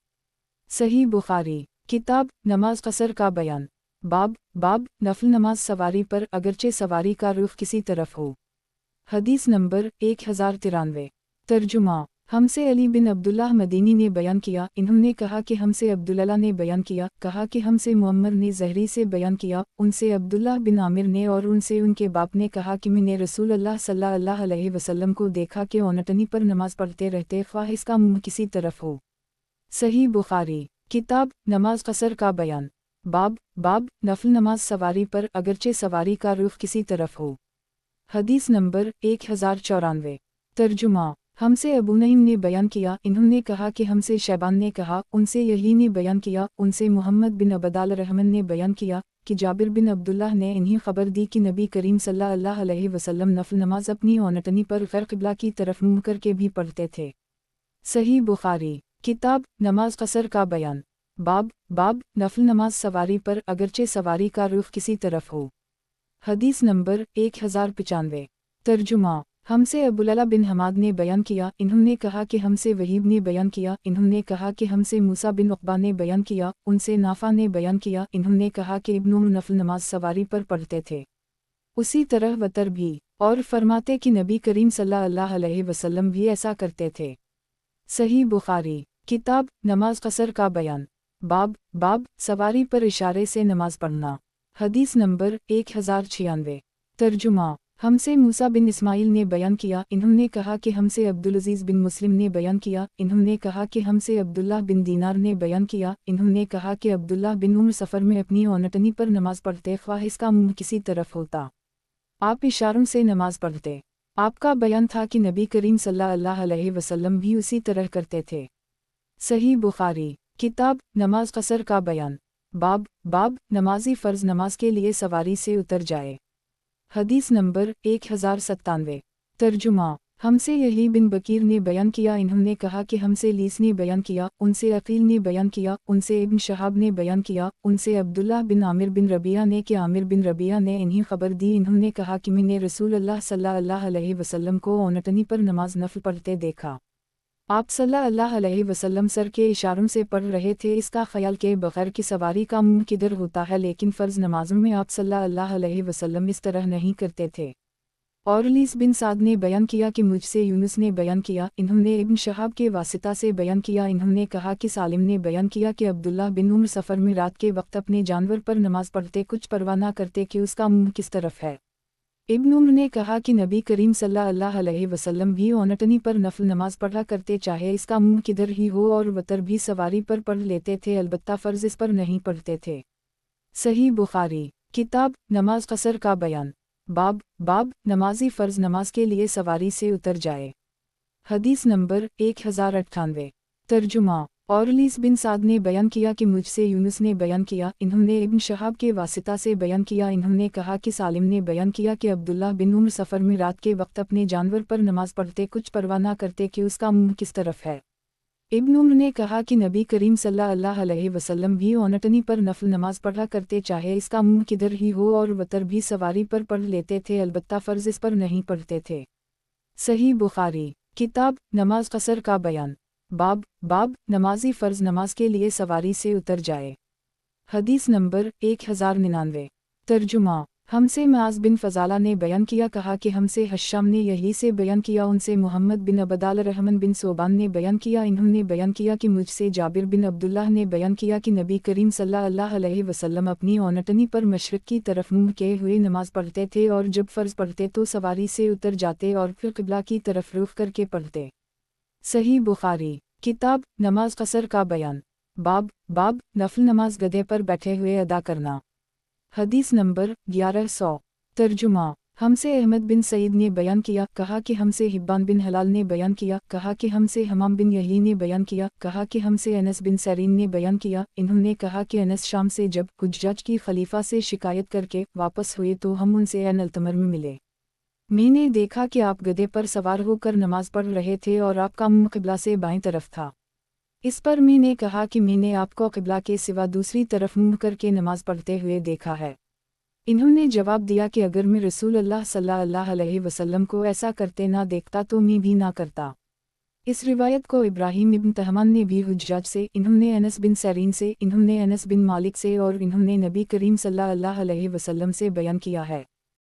Speaker 1: صحیح بخاری، کتاب نماز قصر کا بیان، باب نفل نماز سواری پر اگرچہ سواری کا رخ کسی طرف ہو۔ حدیث نمبر 1093۔ ترجمہ، ہم سے علی بن عبداللہ مدینی نے بیان کیا، انہوں نے کہا کہ ہم سے عبداللہ نے بیان کیا، کہا کہ ہم سے معمر نے زہری سے بیان کیا، ان سے عبداللہ بن عامر نے اور ان سے ان کے باپ نے کہا کہ میں نے رسول اللہ صلی اللہ علیہ وسلم کو دیکھا کہ اونٹنی پر نماز پڑھتے رہتے خواہ اس کا منہ کسی طرف ہو۔ صحیح بخاری، کتاب نماز قصر کا بیان، باب نفل نماز سواری پر اگرچہ سواری کا رخ کسی طرف ہو۔ حدیث نمبر 1094۔ ترجمہ، ہم سے ابو نعیم نے بیان کیا، انہوں نے کہا کہ ہم سے شیبان نے کہا، ان سے یحیی نے بیان کیا، ان سے محمد بن عبدال الرحمن نے بیان کیا کہ جابر بن عبداللہ نے انہیں خبر دی کہ نبی کریم صلی اللہ علیہ وسلم نفل نماز اپنی اونٹنی پر غیر قبلہ کی طرف منہ کر کے بھی پڑھتے تھے۔ صحیح بخاری، کتاب نماز قصر کا بیان، باب نفل نماز سواری پر اگرچہ سواری کا رخ کسی طرف ہو۔ حدیث نمبر 1095۔ ترجمہ، ہم سے ابوالعلا بن حماد نے بیان کیا، انہوں نے کہا کہ ہم سے وہیب نے بیان کیا، انہوں نے کہا کہ ہم سے موسیٰ بن عقبہ نے بیان کیا، ان سے نافع نے بیان کیا، انہوں نے کہا کہ ابن عمر نفل نماز سواری پر پڑھتے تھے، اسی طرح وتر بھی، اور فرماتے کہ نبی کریم صلی اللہ علیہ وسلم بھی ایسا کرتے تھے۔ صحیح بخاری، کتاب نماز قصر کا بیان، باب سواری پر اشارے سے نماز پڑھنا۔ حدیث نمبر 1096۔ ترجمہ، ہم سے موسیٰ بن اسماعیل نے بیان کیا، انہوں نے کہا کہ ہم سے عبدالعزیز بن مسلم نے بیان کیا، انہوں نے کہا کہ ہم سے عبداللہ بن دینار نے بیان کیا، انہوں نے کہا کہ عبداللہ بن عمر سفر میں اپنی اونٹنی پر نماز پڑھتے خواہ اس کا منہ کسی طرف ہوتا، آپ اشاروں سے نماز پڑھتے۔ آپ کا بیان تھا کہ نبی کریم صلی اللہ علیہ وسلم بھی اسی طرح کرتے تھے۔ صحیح بخاری، کتاب نماز قصر کا بیان، باب نمازی فرض نماز کے لیے سواری سے اتر جائے۔ حدیث نمبر 1097۔ ترجمہ، ہم سے یحیی بن بکیر نے بیان کیا، انہوں نے کہا کہ ہم سے لیث نے بیان کیا، ان سے عقیل نے بیان کیا، ان سے ابن شہاب نے بیان کیا، ان سے عبداللہ بن عامر بن ربیعہ نے کہ عامر بن ربیعہ نے انہیں خبر دی، انہوں نے کہا کہ میں نے رسول اللہ صلی اللہ علیہ وسلم کو اونٹنی پر نماز نفل پڑھتے دیکھا، آپ صلی اللہ علیہ وسلم سر کے اشاروں سے پڑھ رہے تھے، اس کا خیال کے بغیر کہ سواری کا منہ کدھر ہوتا ہے، لیکن فرض نمازوں میں آپ صلی اللہ علیہ وسلم اس طرح نہیں کرتے تھے۔ اور لیث بن سعد نے بیان کیا کہ مجھ سے یونس نے بیان کیا، انہوں نے ابن شہاب کے واسطہ سے بیان کیا، انہوں نے کہا کہ سالم نے بیان کیا کہ عبداللہ بن عمر سفر میں رات کے وقت اپنے جانور پر نماز پڑھتے، کچھ پرواہ نہ کرتے کہ اس کا منہ کس طرف ہے۔ ابن عمر نے کہا کہ نبی کریم صلی اللہ علیہ وسلم بھی اونٹنی پر نفل نماز پڑھا کرتے، چاہے اس کا منہ کدھر ہی ہو، اور وتر بھی سواری پر پڑھ لیتے تھے، البتہ فرض اس پر نہیں پڑھتے تھے۔ صحیح بخاری، کتاب نماز قصر کا بیان، باب نمازی فرض نماز کے لیے سواری سے اتر جائے۔ حدیث نمبر 1098۔ ترجمہ، اور لیث بن سعد نے بیان کیا کہ مجھ سے یونس نے بیان کیا، انہوں نے ابن شہاب کے واسطہ سے بیان کیا، انہوں نے کہا کہ سالم نے بیان کیا کہ عبداللہ بن عمر سفر میں رات کے وقت اپنے جانور پر نماز پڑھتے، کچھ پرواہ نہ کرتے کہ اس کا منہ کس طرف ہے۔ ابن عمر نے کہا کہ نبی کریم صلی اللہ علیہ وسلم بھی اونٹنی پر نفل نماز پڑھا کرتے، چاہے اس کا منہ کدھر ہی ہو، اور وتر بھی سواری پر پڑھ لیتے تھے، البتہ فرض اس پر نہیں پڑھتے تھے۔ صحیح بخاری، کتاب نماز قصر کا بیان، باب نمازی فرض نماز کے لیے سواری سے اتر جائے۔ حدیث نمبر 1099۔ ترجمہ، हमसे मुआज़ बिन फ़ज़ाला ने बयान किया कहा कि हमसे हश्शाम ने यही से बयान किया उनसे मोहम्मद बिन अबदाल रहमान बिन सोबान ने बयान किया इन्होंने बयान किया कि मुझसे जाबिर बिन अब्दुल्लाह ने बयान किया कि नबी करीम सल्लल्लाहु अलैहि वसल्लम अपनी औनटनी पर मशरिक़ की तरफ मुँह किए हुए नमाज पढ़ते थे और जब फ़र्ज़ पढ़ते तो सवारी से उतर जाते और फिर क़िबला की तरफ रुख करके पढ़ते। सही बुखारी किताब नमाज क़सर का बयान बाब नफल नमाज गधे पर बैठे हुए अदा करना। हदीस नंबर 1100। तर्जुमा हमसे अहमद बिन सईद ने बयान किया कहा कि हमसे हिब्बान बिन हलाल ने बयान किया कहा कि हमसे हमाम बिन यही ने बयान किया कहा कि हमसे अनस बिन सरीन ने बयान किया इन्होंने कहा कि अनस शाम से जब हुज्जाज की खलीफा से शिकायत करके वापस हुए तो हम उनसे अल-तमर में मिले। मैंने देखा कि आप गधे पर सवार होकर नमाज पढ़ रहे थे और आपका मुँह क़िबला से बाईं तरफ था। इस पर मैंने कहा कि मैंने आपको क़िबला के सिवा दूसरी तरफ मुँह करके नमाज पढ़ते हुए देखा है। इन्होंने जवाब दिया कि अगर मैं रसूल अल्लाह सल्लल्लाहु अलैहि वसल्लम को ऐसा करते ना देखता तो मैं भी ना करता। इस रिवायत को इब्राहीम इब्न तहमान ने भी हुज्जाज से, इन्होंने अनस बिन सरीन से, इन्होंने अनस बिन मालिक से और इन्होंने नबी करीम सल्लल्लाहु अलैहि वसल्लम से बयान किया है।